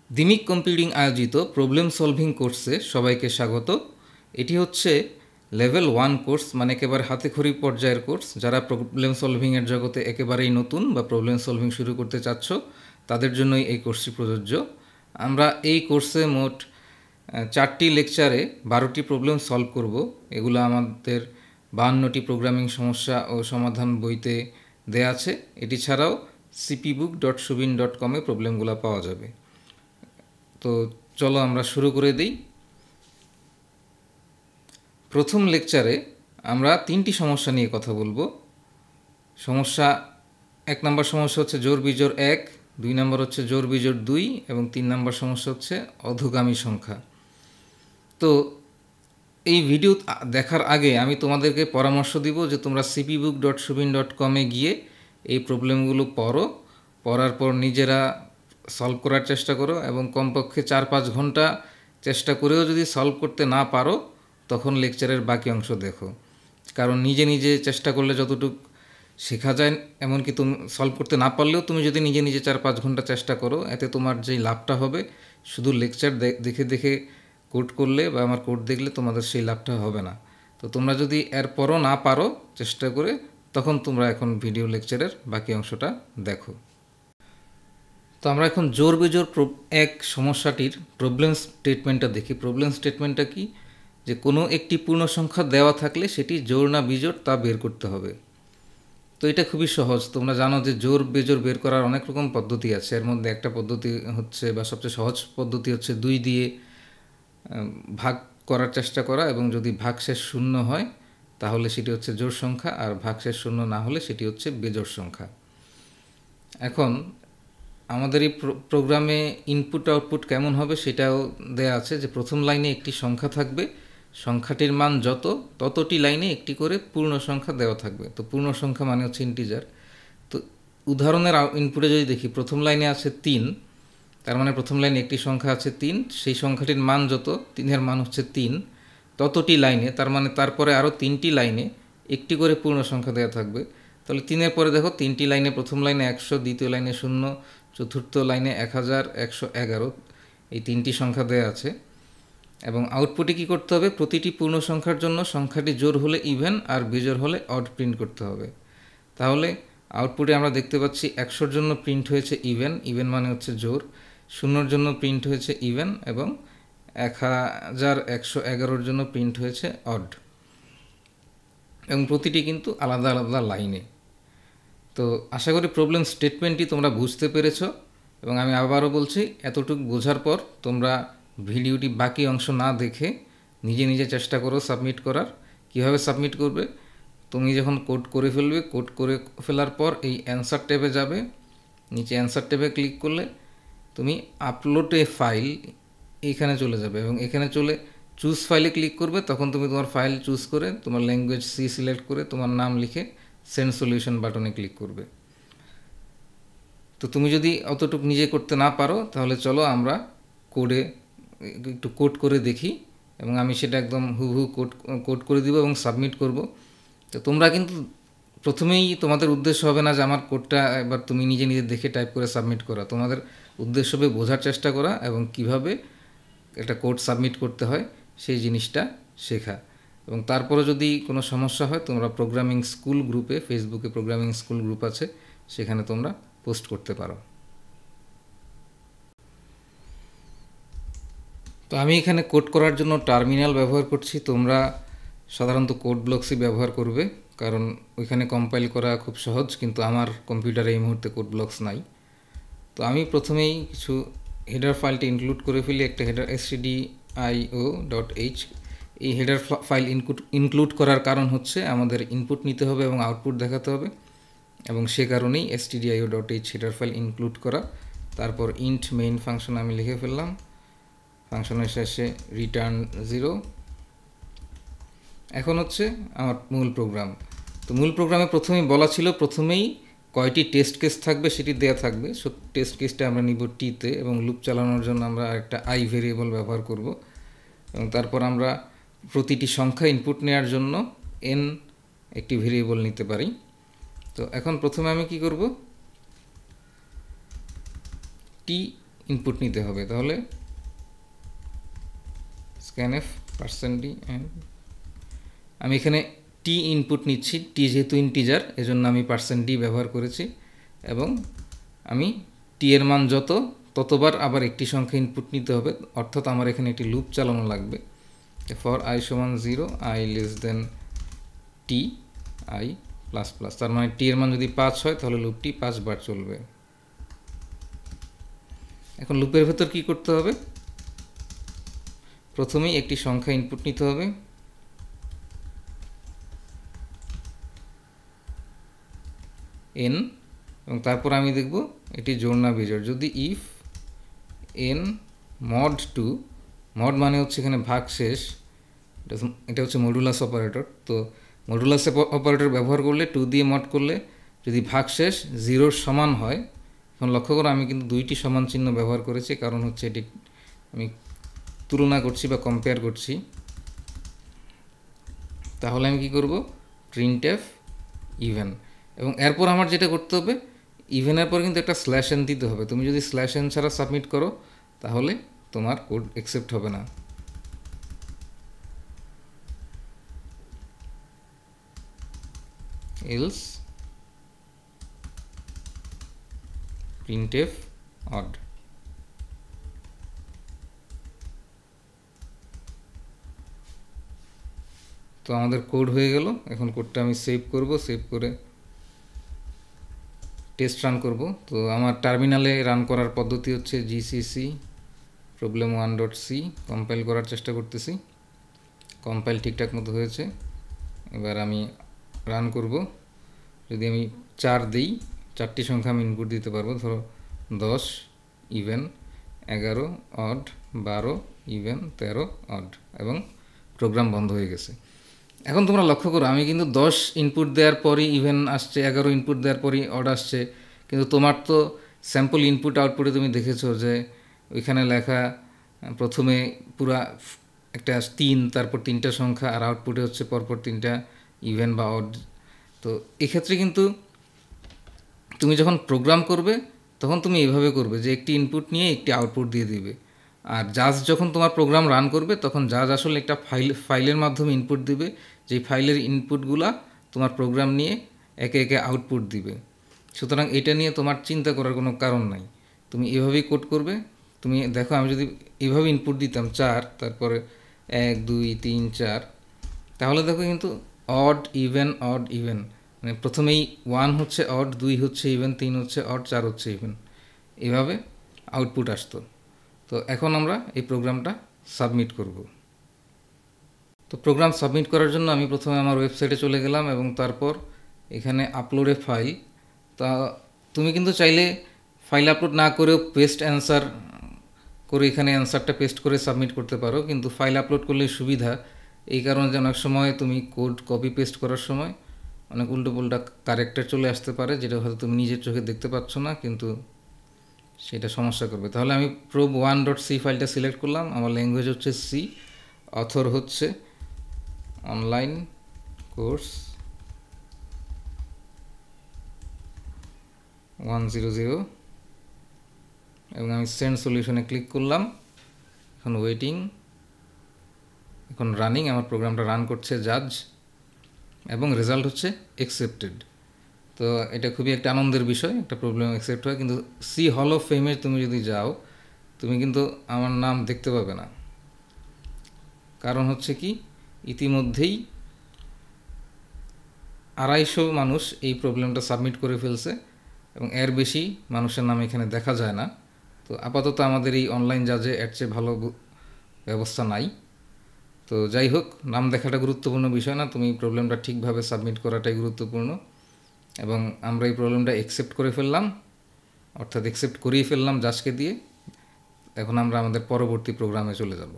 দিমিক computing আয়োজিত problem solving কোর্সে সবাইকে স্বাগত। এটি হচ্ছে লেভেল 1 কোর্স, মানে একেবারে হাতেখড়ি পর্যায়ের কোর্স। যারা প্রবলেম সলভিংয়ের জগতে একেবারেই নতুন বা প্রবলেম সলভিং শুরু করতে চাচ্ছ তাদের জন্যই এই কোর্সটি প্রযোজ্য। আমরা এই কোর্সে মোট 4টি লেকচারে 12টি প্রবলেম সলভ করব। এগুলো আমাদের 52টি প্রোগ্রামিং সমস্যা ও সমাধান বইতে দেয়া আছে। এটি ছাড়াও cpbook.subin.com-এ প্রবলেমগুলো পাওয়া যাবে। তো চলো আমরা শুরু করে দিই। প্রথম লেকচারে আমরা 3টি সমস্যা নিয়ে কথা বলবো। সমস্যা 1 নম্বর সমস্যা হচ্ছে জোড় বিজোড় 1, 2 নম্বর হচ্ছে জোড় বিজোড় 2 এবং 3 নম্বর সমস্যা হচ্ছে অধোগামী সংখ্যা। তো এই ভিডিও দেখার আগে আমি তোমাদেরকে পরামর্শ দিব যে তোমরা cpbook.subin.com-এ গিয়ে এই প্রবলেমগুলো পড়ার পর নিজেরা সলভ করার চেষ্টা করো এবং কমপক্ষে 4-5 ঘন্টা চেষ্টা করেও যদি সলভ করতে না পারো তখন লেকচারের বাকি অংশ দেখো। কারণ নিজে নিজে চেষ্টা করলে যতটুকু শেখা যায়, এমনকি তুমি সলভ করতে না পারলেও তুমি যদি নিজে নিজে 4-5 ঘন্টা চেষ্টা করো, এতে তোমার যেই লাভটা হবে শুধু লেকচার দেখে দেখে কোড করলে বা আমার কোড দেখলে তোমাদের সেই লাভটা হবে না। তো তোমরা যদি এরপরও না পারো চেষ্টা করে, তখন তোমরা এখন ভিডিও লেকচারের বাকি অংশটা দেখো। তো আমরা এখন জোড় বিজোড় 1 সমস্যাটির প্রবলেম স্টেটমেন্টটা দেখি। প্রবলেম স্টেটমেন্টটা কি? যে কোনো একটি পূর্ণ সংখ্যা দেওয়া থাকলে সেটি জোড় না বিজোড় তা বের করতে হবে। তো এটা খুবই সহজ। তোমরা জানো যে জোড় বিজোড় বের করার অনেক রকম পদ্ধতি আছে। এর মধ্যে একটা পদ্ধতি হচ্ছে, বা সবচেয়ে সহজ পদ্ধতি হচ্ছে 2 দিয়ে ভাগ করার চেষ্টা করা, এবং যদি ভাগশেষ শূন্য হয় তাহলে সেটি হচ্ছে জোড় সংখ্যা, আর ভাগশেষ শূন্য না হলে সেটি হচ্ছে বেজোড় সংখ্যা। এখন আমাদের এই প্রোগ্রামে ইনপুট আউটপুট কেমন হবে সেটাও দেয়া আছে, যে প্রথম লাইনে একটি সংখ্যা থাকবে, সংখ্যাটির মান ততটি লাইনে একটি করে পূর্ণ সংখ্যা দেওয়া থাকবে। তো পূর্ণ সংখ্যা মানে হচ্ছে ইন্টিজার। তো উদাহরণের ইনপুটে যদি দেখি, প্রথম লাইনে আছে 3, তার মানে প্রথম লাইনে একটি সংখ্যা আছে 3, সেই সংখ্যাটির মান 3-এর মান হচ্ছে 3, ততটি লাইনে, তার মানে তারপরে আরও 3টি লাইনে একটি করে পূর্ণ সংখ্যা দেওয়া থাকবে। তাহলে 3-এর পরে দেখো 3টি লাইনে, প্রথম লাইনে 100, দ্বিতীয় লাইনে 0, চতুর্থ লাইনে 1000, 111, এই 3টি সংখ্যা দেওয়া আছে। এবং আউটপুটে কী করতে হবে? প্রতিটি পূর্ণ সংখ্যার জন্য সংখ্যাটি জোড় হলে ইভেন আর বিজোড় হলে অড প্রিন্ট করতে হবে। তাহলে আউটপুটে আমরা দেখতে পাচ্ছি 100-র জন্য প্রিন্ট হয়েছে ইভেন মানে হচ্ছে জোড়, 0-র জন্য প্রিন্ট হয়েছে ইভেন, এবং 1111-র জন্য প্রিন্ট হয়েছে অড, এবং প্রতিটি কিন্তু আলাদা আলাদা লাইনে। তো আশা করি প্রবলেম স্টেটমেন্টটি তোমরা বুঝতে পেরেছ, এবং আমি আবারও বলছি, এতটুকু বোঝার পর তোমরা ভিডিওটি বাকি অংশ না দেখে নিজে নিজে চেষ্টা করো সাবমিট করার। কীভাবে সাবমিট করবে? তুমি যখন কোড করে ফেলবে, কোড করে ফেলার পর এই অ্যান্সার ট্যাবে যাবে, নিচে অ্যান্সার ট্যাবে ক্লিক করলে তুমি আপলোড এ ফাইল এইখানে চলে যাবে, এবং এখানে চলে চুজ ফাইলে ক্লিক করবে। তখন তুমি তোমার ফাইল চুজ করে তোমার ল্যাঙ্গুয়েজ সি সিলেক্ট করে তোমার নাম লিখে সেন্ড সলিউশন বাটনে ক্লিক করবে। তো তুমি যদি অতটুকু নিজে করতে না পারো তাহলে চলো আমরা কোডে একটু কোড করে দেখি, এবং আমি সেটা একদম হুবহু কোড করে দিব এবং সাবমিট করব। তো তোমরা কিন্তু প্রথমেই তোমাদের উদ্দেশ্য হবে না যে আমার কোডটা এবার তুমি নিজে নিজে দেখে টাইপ করে সাবমিট করা। তোমাদের উদ্দেশ্য হবে বোঝার চেষ্টা করা এবং কিভাবে একটা কোড সাবমিট করতে হয় সেই জিনিসটা শেখা। এবং তারপরে যদি কোনো সমস্যা হয় তোমরা প্রোগ্রামিং স্কুল গ্রুপে, ফেসবুকে প্রোগ্রামিং স্কুল গ্রুপ আছে, সেখানে তোমরা পোস্ট করতে পারো। তো আমি এখানে কোড করার জন্য টার্মিনাল ব্যবহার করছি। তোমরা সাধারণত কোড ব্লকসই ব্যবহার করবে, কারণ ওইখানে কম্পাইল করা খুব সহজ, কিন্তু আমার কম্পিউটারে এই মুহূর্তে কোড ব্লকস নাই। তো আমি প্রথমেই কিছু হেডার ফাইলটি ইনক্লুড করে ফেলি, একটা হেডার stdio.h। এই হেডার ফাইল ইনক্লুড করার কারণ হচ্ছে আমাদের ইনপুট নিতে হবে এবং আউটপুট দেখাতে হবে, এবং সে কারণেই stdio.h হেডার ফাইল ইনক্লুড করা। তারপর ইন্ট মেইন ফাংশন আমি লিখে ফেললাম, ফাংশনের শেষে রিটার্ন 0। এখন হচ্ছে আমার মূল প্রোগ্রাম। তো মূল প্রোগ্রামে প্রথমেই বলা ছিল প্রথমেই কয়টি টেস্ট কেস থাকবে সেটি দেয়া থাকবে। সো টেস্ট কেসটা আমরা নিব টিতে, এবং লুপ চালানোর জন্য আমরা একটা আই ভেরিয়েবল ব্যবহার করব, এবং তারপর আমরা প্রতিটি সংখ্যা ইনপুট নেওয়ার জন্য n একটি ভেরিয়েবল নিতে পারি। তো এখন প্রথমে আমি কি করব, টি ইনপুট নিতে হবে। তাহলে scanf %d and আমি এখানে টি ইনপুট নিচ্ছি, টি যেহেতু ইন্টিজার এজন্য আমি %d ব্যবহার করেছি, এবং আমি টি এর মান যত ততবার আবার একটি সংখ্যা ইনপুট নিতে হবে, অর্থাৎ আমার এখানে একটি লুপ চালানো লাগবে। ফর i সমান 0 i less than T i plus plus, তার মানে টি এর মান যদি 5 হয় তাহলে লুপটি 5 বার চলবে। এখন লুপের ভেতর কি করতে হবে? প্রথমেই একটি সংখ্যা ইনপুট নিতে হবে, n, এবং তারপর আমি দেখব এটি জোড় না বিজোড়। যদি ইফ n mod 2, মড মানে হচ্ছে এখানে ভাগশেষ, এটা হচ্ছে মডুলাস অপারেটর। তো মডুলাস অপারেটর ব্যবহার করলে 2 দিয়ে মড করলে যদি ভাগশেষ 0 সমান হয়, এখন লক্ষ্য করো আমি কিন্তু দুইটি সমান চিহ্ন ব্যবহার করেছি, কারণ হচ্ছে এটি আমি তুলনা করছি বা কম্পেয়ার করছি। তাহলে আমি কি করব? printf ইভেন, এবং এরপর আমার যেটা করতে হবে, ইভেনের পর কিন্তু একটা /n দিতে হবে। তুমি যদি /n ছাড়া সাবমিট করো তাহলে তোমার কোড অ্যাকসেপ্ট হবে না। else printf odd। তো আমাদের কোড হয়ে গেল। এখন কোডটা আমি সেভ করব, সেভ করে টেস্ট রান করব। তো আমার টার্মিনালে রান করার পদ্ধতি হচ্ছে gcc problem1.c, কম্পাইল করার চেষ্টা করতেছি, কম্পাইল ঠিকঠাক মতো হয়েছে। এবার আমি রান করব। যদি আমি 4 দিই, 4টি সংখ্যা আমি ইনপুট দিতে পারবো, ধরো 10 ইভেন, 11 অড, 12 ইভেন, 13 অড, এবং প্রোগ্রাম বন্ধ হয়ে গেছে। এখন তোমরা লক্ষ্য করো আমি কিন্তু 10 ইনপুট দেওয়ার পরই ইভেন আসছে, 11 ইনপুট দেওয়ার পরই অড আসছে, কিন্তু তোমার তো স্যাম্পল ইনপুট আউটপুটে তুমি দেখেছো যে ওইখানে লেখা প্রথমে পুরা একটা 3, তারপর 3টা সংখ্যা, আর আউটপুটে হচ্ছে পরপর 3টা ইভেন বা অড। তো এক্ষেত্রে কিন্তু তুমি যখন প্রোগ্রাম করবে তখন তুমি এইভাবে করবে যে একটি ইনপুট নিয়ে একটি আউটপুট দিয়ে দিবে, আর জাজ যখন তোমার প্রোগ্রাম রান করবে তখন জাজ আসলে একটা ফাইলের মাধ্যমে ইনপুট দিবে, যেই ফাইলের ইনপুটগুলা তোমার প্রোগ্রাম নিয়ে একে একে আউটপুট দিবে। সুতরাং এটা নিয়ে তোমার চিন্তা করার কোনো কারণ নাই, তুমি এভাবেই কোড করবে। তুমি দেখো আমি যদি এভাবে ইনপুট দিতাম 4, তারপরে 1 2 3 4, তাহলে দেখো কিন্তু অড ইভেন অড ইভেন, মানে প্রথমেই 1 হচ্ছে অড, 2 হচ্ছে ইভেন, 3 হচ্ছে অড, 4 হচ্ছে ইভেন, এভাবে আউটপুট আসতো। তো এখন আমরা এই প্রোগ্রামটা সাবমিট করব। তো প্রোগ্রাম সাবমিট করার জন্য আমি প্রথমে আমার ওয়েবসাইটে চলে গেলাম, এবং তারপর এখানে আপলোড এ ফাইল। তা তুমি কিন্তু চাইলে ফাইল আপলোড না করেও পেস্ট অ্যান্সার করে এখানে অ্যান্সারটা পেস্ট করে সাবমিট করতে পারো, কিন্তু ফাইল আপলোড করলে সুবিধা এই কারণে যে অনেক সময় তুমি কোড কপি পেস্ট করার সময় অনেক উল্টোপাল্টা কারেক্টার চলে আসতে পারে, যেটা হয়তো তুমি নিজের চোখে দেখতে পাচ্ছ না, কিন্তু সেটা সমস্যা করবে। তাহলে আমি probe1.c ফাইলটা সিলেক্ট করলাম, আমার ল্যাঙ্গুয়েজ হচ্ছে সি, অথর হচ্ছে অনলাইন কোর্স 100, এবং আমি সেন্ড সলিউশনে ক্লিক করলাম। এখন ওয়েটিং, এখন রানিং, আমার প্রোগ্রামটা রান করছে জাজ, এবং রেজাল্ট হচ্ছে অ্যাকসেপ্টেড। তো এটা খুবই একটা আনন্দের বিষয়, একটা প্রবলেম অ্যাকসেপ্ট হয়। কিন্তু সি হল অফ ফেমে তুমি যদি যাও তুমি কিন্তু আমার নাম দেখতে পাবে না, কারণ হচ্ছে কি ইতিমধ্যেই 250 মানুষ এই প্রবলেমটা সাবমিট করে ফেলছে, এবং এর বেশি মানুষের নাম এখানে দেখা যায় না। তো আপাতত আমাদের এই অনলাইন জাজে এর চেয়ে ভালো ব্যবস্থা নাই। তো যাই হোক, নাম দেখাটা গুরুত্বপূর্ণ বিষয় না, তুমি প্রবলেমটা ঠিকভাবে সাবমিট করাটাই গুরুত্বপূর্ণ। এবং আমরা এই প্রবলেমটা অ্যাকসেপ্ট করে ফেললাম, অর্থাৎ অ্যাকসেপ্ট করিয়ে ফেললাম জাজকে দিয়ে। এখন আমরা আমাদের পরবর্তী প্রোগ্রামে চলে যাব।